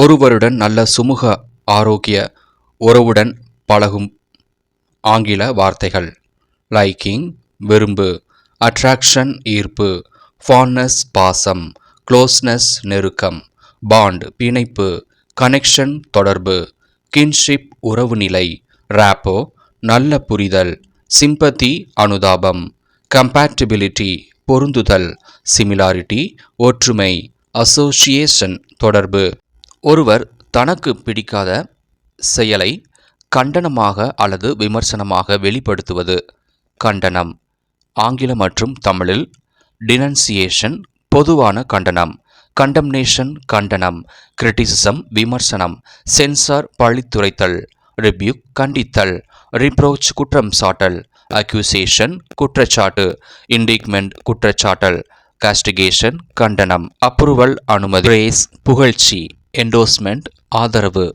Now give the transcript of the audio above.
ஒருவருடன் நல்ல சுமூக ஆரோக்கிய உறவுடன் பழகும் ஆங்கில வார்த்தைகள். லைக்கிங் விரும்பு, அட்ராக்ஷன் ஈர்ப்பு, ஃபாண்ட்னஸ் பாசம், க்ளோஸ்னஸ் நெருக்கம், பாண்ட் பிணைப்பு, கனெக்ஷன் தொடர்பு, கின்ஷிப் உறவுநிலை, ராப்போ நல்ல புரிதல், சிம்பத்தி அனுதாபம், கம்பேட்டிபிலிட்டி பொருந்துதல், சிமிலாரிட்டி ஒற்றுமை, அசோசியேஷன் தொடர்பு. ஒருவர் தனக்கு பிடிக்காத செயலை கண்டனமாக அல்லது விமர்சனமாக வெளிப்படுத்துவது கண்டனம். ஆங்கில மற்றும் தமிழில் டினன்சியேஷன் பொதுவான கண்டனம், கண்டம்னேஷன் கண்டனம், கிரிட்டிசிசம் விமர்சனம், சென்சார் பழித்துரைத்தல், ரிபியூக் கண்டித்தல், ரிப்ரோச் குற்றம் சாட்டல், அக்யூசேஷன் குற்றச்சாட்டு, இண்டிக்மெண்ட் குற்றச்சாட்டல், காஸ்டிகேஷன் கண்டனம், அப்ரூவல் அனுமதி, பிரேஸ் புகழ்ச்சி, என்டோஸ்மெண்ட் ஆதரவு.